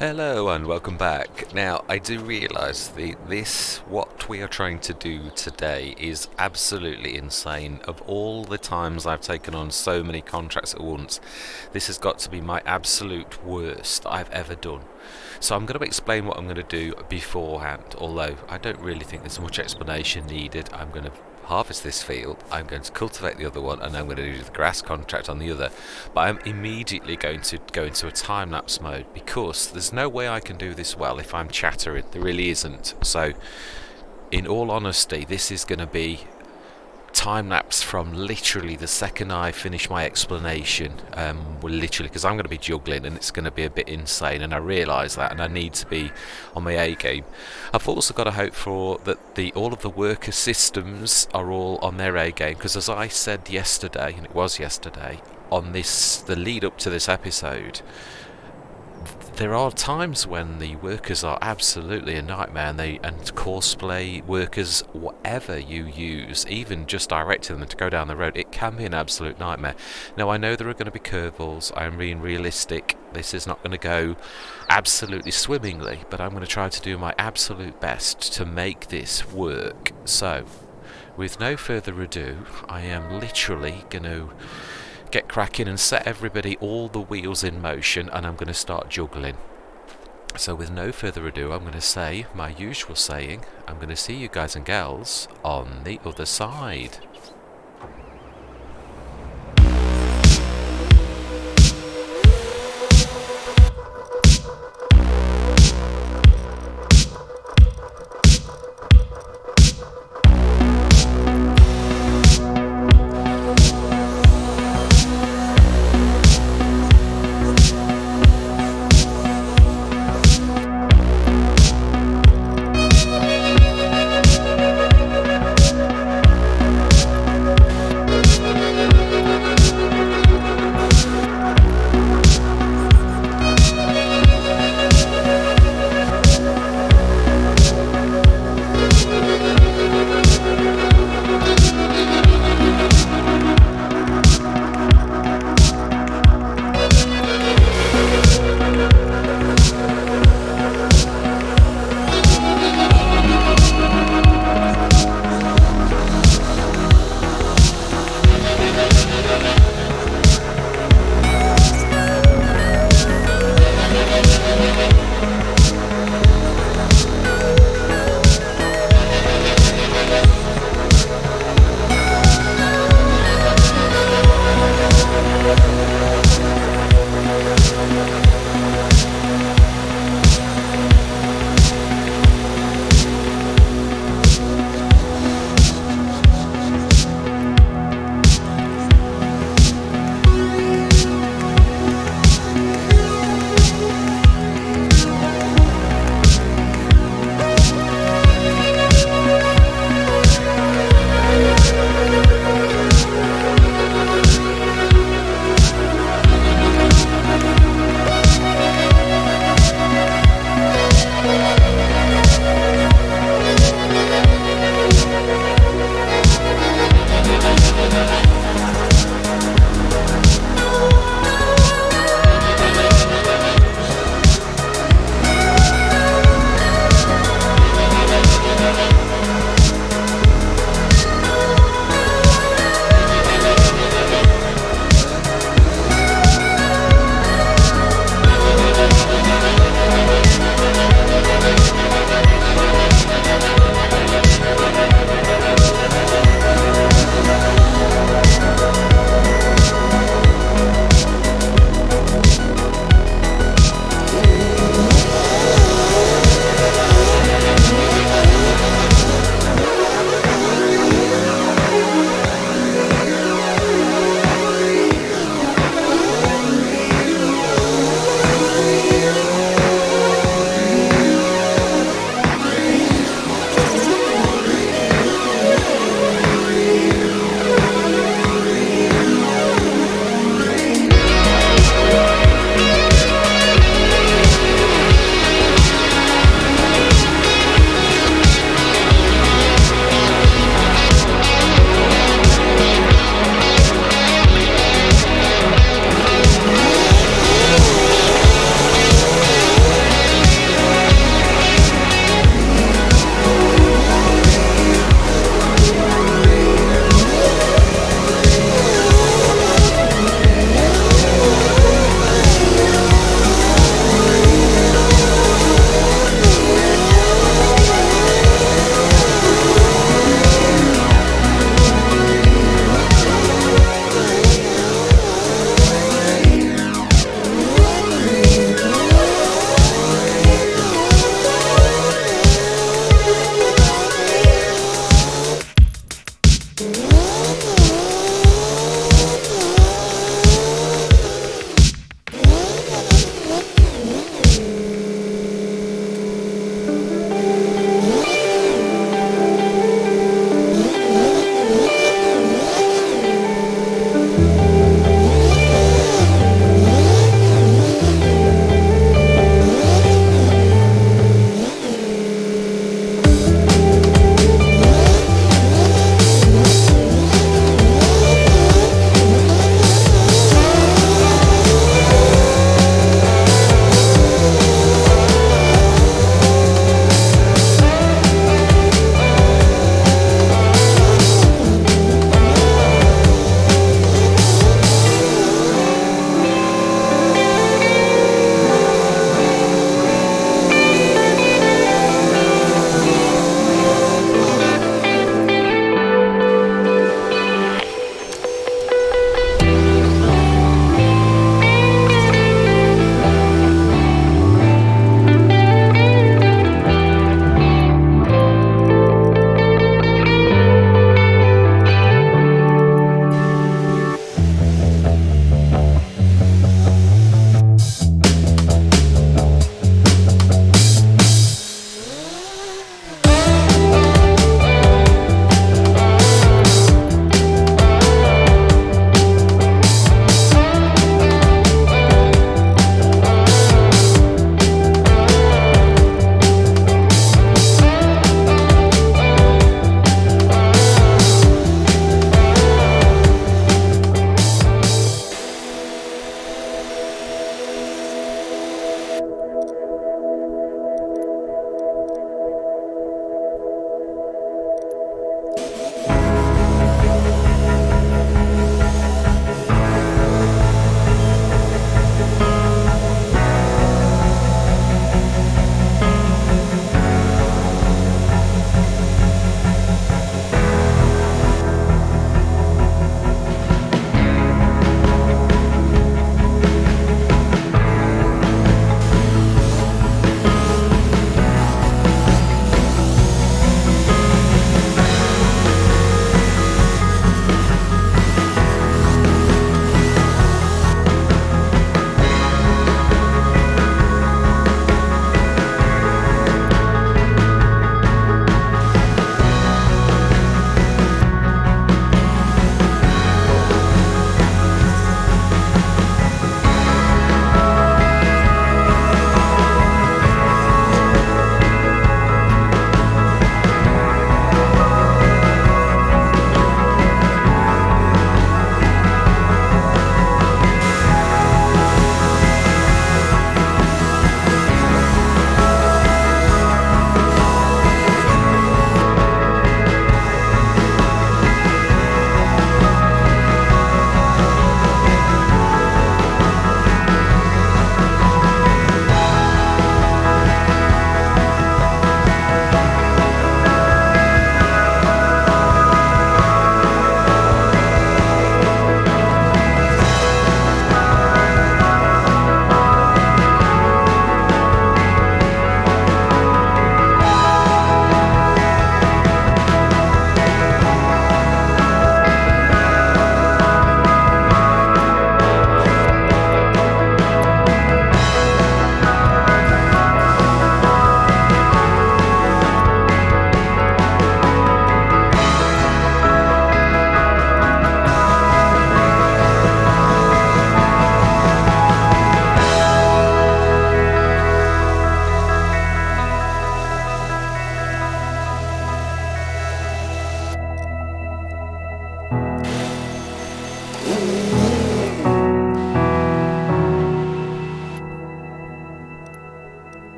Hello and welcome back. Now, I do realise what we are trying to do today is absolutely insane. Of all the times I've taken on so many contracts at once, this has got to be my absolute worst I've ever done. So I'm going to explain what I'm going to do beforehand, although I don't really think there's much explanation needed. I'm going to harvest this field, I'm going to cultivate the other one, and I'm going to do the grass contract on the other. But I'm immediately going to go into a time-lapse mode because there's no way I can do this well if I'm chattering. There really isn't. So in all honesty, this is going to be time lapse from literally the second I finish my explanation. Literally, because I'm going to be juggling and it's going to be a bit insane, and I realise that, and I need to be on my A game. I've also got to hope for that all of the worker systems are all on their A game, because as I said yesterday, and it was yesterday, on the lead up to this episode, there are times when the workers are absolutely a nightmare, and cosplay workers, whatever you use, even just directing them to go down the road, it can be an absolute nightmare. Now, I know there are going to be curveballs. I'm being realistic. This is not going to go absolutely swimmingly, but I'm going to try to do my absolute best to make this work. So, with no further ado, I am literally going to get cracking and set everybody all the wheels in motion, and I'm going to start juggling. So with no further ado, I'm going to say my usual saying. I'm going to see you guys and gals on the other side.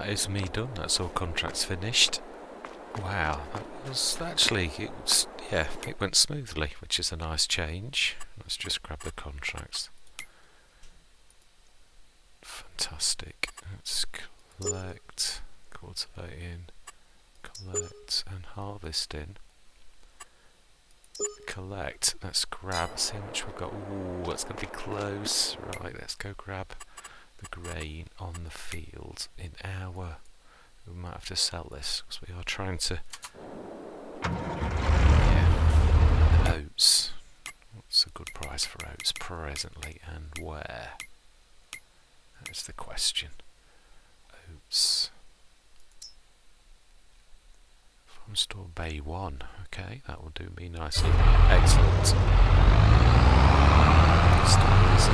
that is me done. That's all contracts finished. Wow, that was actually, yeah, it went smoothly, which is a nice change. Let's just grab the contracts. Fantastic. Let's collect, cultivating, collect and harvesting. Collect, let's grab, see how much we've got. Ooh, that's going to be close. Right, let's go grab the grain on the field in our... We might have to sell this because we are trying to... Yeah, oats. What's a good price for oats presently and where? That's the question. Oats. Farm store Bay 1. Okay, that will do me nicely. Excellent. Still easy.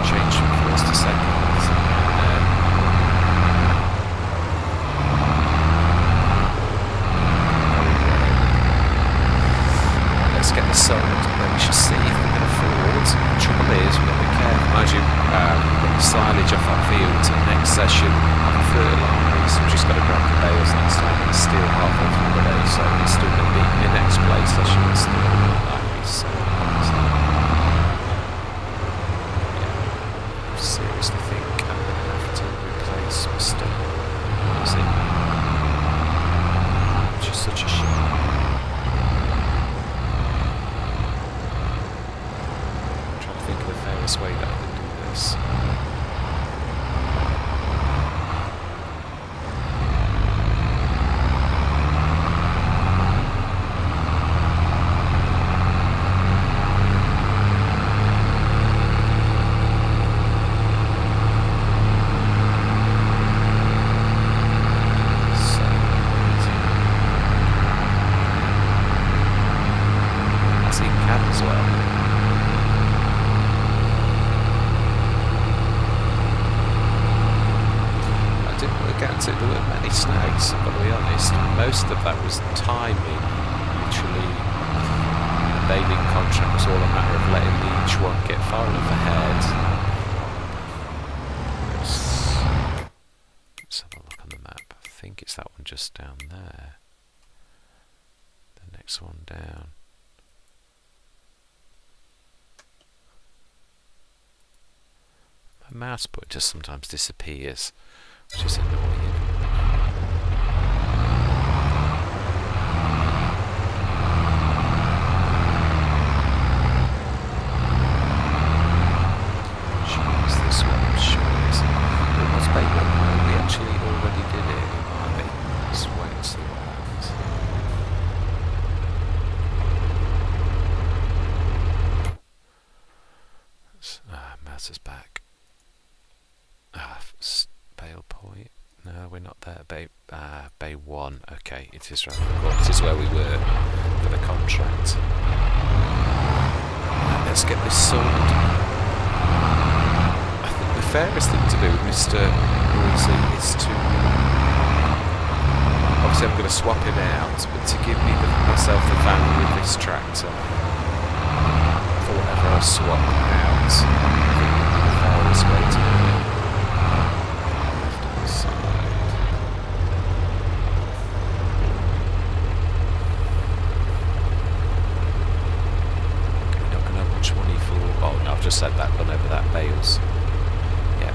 Change from first to second. Let's get this sold, and then we should see if we can afford. The trouble is, we've got to be careful. Mind you, we've got the silage off our field to the next session. And fertilise, we've just got to grab the bales next time. It's still halfway through the day, so it's still going to be in the next place session. It's still likely so. Yeah, I seriously think I'm going to have to replace Mr. Noisy, which is such a shame. Way that I can do this. I see cat as well. There weren't many snags, I've got to be honest. Most of that was timing. Literally, the baling contract was all a matter of letting each one get far enough ahead. Let's have a look on the map. I think it's that one just down there. The next one down. My mouse pointer sometimes disappears, which is annoying. Sure is this one, sure is. It was Bay 1, we actually already did it, it might be. Let's wait and see what happens. Mouse is back. Bale Point. No, we're not there. Bay 1. Okay, it is right. This is where we were for the contract. Let's get this sold. I think the fairest thing to do with Mr. Noisy is to... Obviously I'm going to swap him out, but to give me myself the value of this tractor for whatever I swap out. I think the fairest way to do it. I've just said that, gone over that bales. Yeah.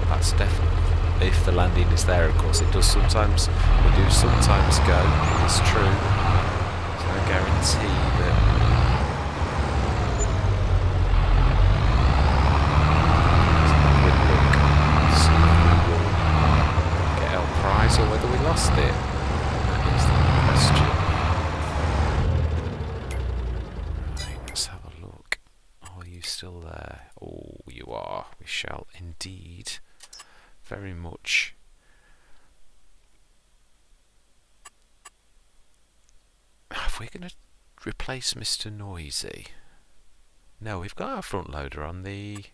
That's definitely, if the landing is there, of course it does sometimes, we do sometimes go, it is true. So I guarantee that see if we will get our prize or whether we lost it. That is the question. Still there? Oh, you are. We shall indeed. Very much. If we're going to replace Mr. Noisy. No, we've got our front loader on the...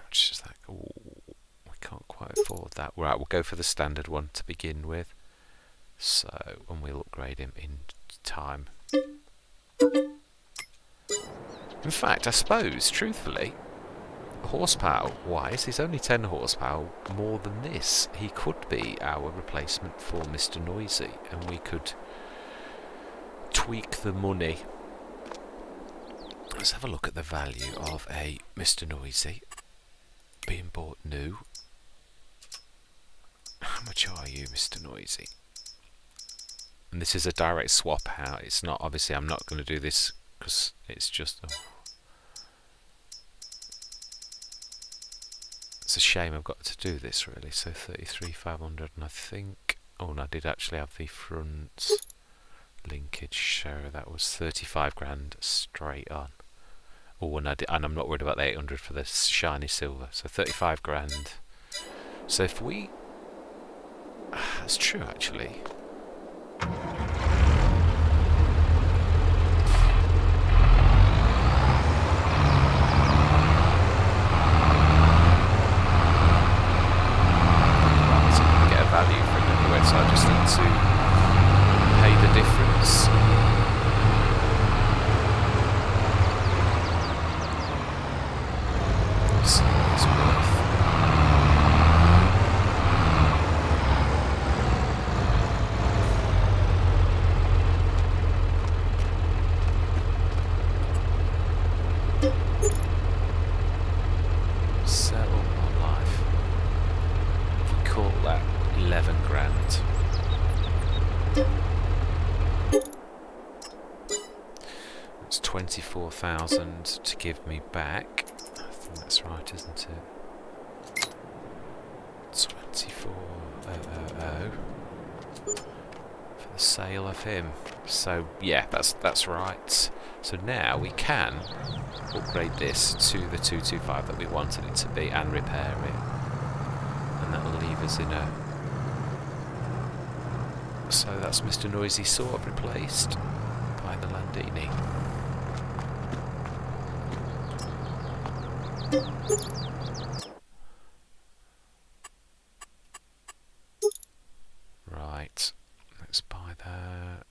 Which is like, oh, we can't quite afford that. Right, we'll go for the standard one to begin with. So, and we'll upgrade him in time. In fact, I suppose, truthfully, horsepower-wise, he's only 10 horsepower more than this. He could be our replacement for Mr. Noisy, and we could tweak the money. Let's have a look at the value of a Mr. Noisy being bought new. How much are you, Mr. Noisy? And this is a direct swap out. It's not, obviously, I'm not going to do this because it's just... Oh. It's a shame I've got to do this, really. So 33,500, and I think... Oh, and I did actually have the front linkage, so that was 35 grand straight on. Oh, and I'm not worried about the 800 for the shiny silver. So 35 grand. So if we... That's true, actually. Value for it anyway, so I just need to pay the difference. So it's worth. Settle my life. We call that 11 grand. That's 24,000 to give me back. I think that's right, isn't it? 24,000 for the sale of him. So yeah, that's right. So now we can upgrade this to the 225 that we wanted it to be and repair it, and that will leave us in a... So that's Mr. Noisy sort of replaced by the Landini. Right, let's buy that.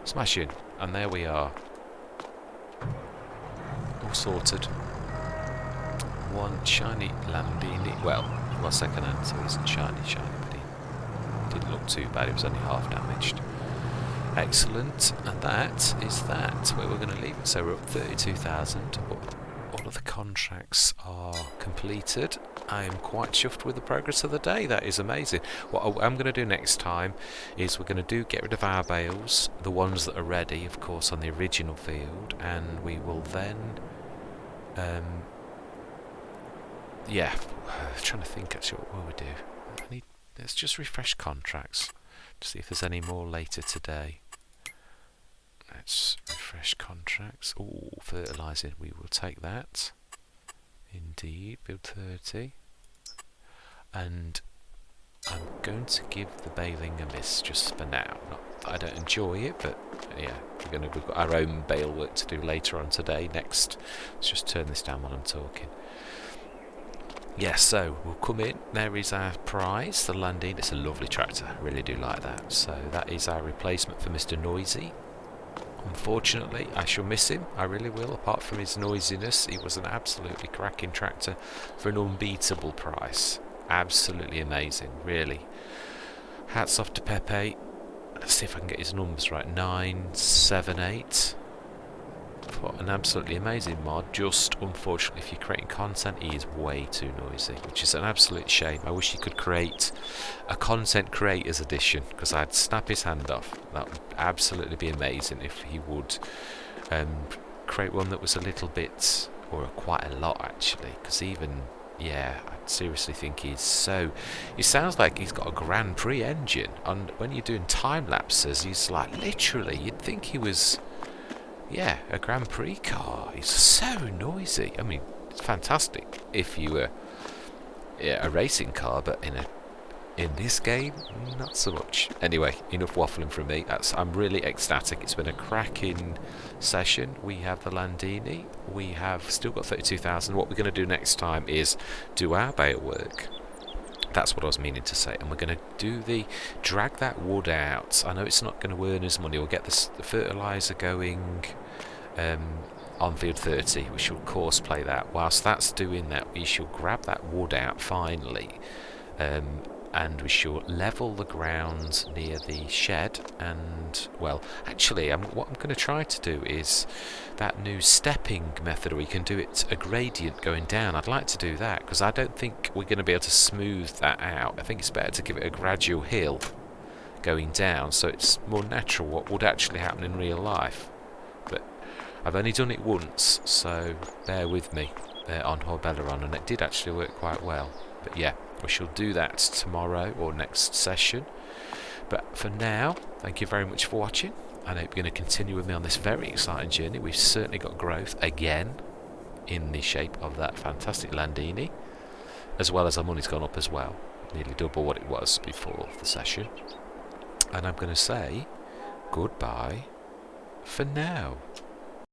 Smashing, and there we are. All sorted. One shiny Landini. Well, second hand, so he isn't shiny, but he didn't look too bad. It was only half damaged. Excellent, and that is that. Where we're going to leave it. So we're up 32,000. All of the contracts are completed. I am quite chuffed with the progress of the day. That is amazing. What I'm going to do next time is we're going to get rid of our bales, the ones that are ready, of course, on the original field, and we will then, yeah, I'm trying to think actually what will we do. Let's just refresh contracts to see if there's any more later today. Let's refresh contracts. Oh, fertilising, we will take that. Indeed, build 30. And I'm going to give the baling a miss just for now. Not that I don't enjoy it, but yeah, we've got our own bale work to do later on today. Next, let's just turn this down while I'm talking. Yes, so we'll come in. There is our prize, the Landini. It's a lovely tractor. I really do like that. So that is our replacement for Mr. Noisy. Unfortunately, I shall miss him. I really will. Apart from his noisiness, he was an absolutely cracking tractor for an unbeatable price. Absolutely amazing, really. Hats off to Pepe. Let's see if I can get his numbers right. 978. What an absolutely amazing mod. Just unfortunately, if you're creating content, he is way too noisy, which is an absolute shame. I wish he could create a content creators edition, because I'd snap his hand off. That would absolutely be amazing if he would create one that was a little bit, or quite a lot actually, because even, yeah, I seriously think he's so... It sounds like he's got a Grand Prix engine, and when you're doing time lapses, he's like, literally, you'd think he was... Yeah, a Grand Prix car. It's so noisy. I mean, it's fantastic if you were a racing car, but in a In this game, not so much. Anyway, enough waffling from me. I'm really ecstatic. It's been a cracking session. We have the Landini. We have still got 32,000. What we're going to do next time is do our bale work. That's what I was meaning to say. And we're going to drag that wood out. I know it's not going to earn us money. We'll get the fertiliser going on field 30. We shall course play that. Whilst that's doing that, we shall grab that wood out finally. And we shall level the ground near the shed. And, well, actually, what I'm going to try to do is that new stepping method where you can do it a gradient going down. I'd like to do that because I don't think we're going to be able to smooth that out. I think it's better to give it a gradual hill going down so it's more natural what would actually happen in real life. But I've only done it once, so bear with me on Horbelleron, and it did actually work quite well. But yeah, we shall do that tomorrow or next session. But for now, thank you very much for watching. I hope you're going to continue with me on this very exciting journey. We've certainly got growth again in the shape of that fantastic Landini, as well as our money's gone up as well, nearly double what it was before the session. And I'm going to say goodbye for now.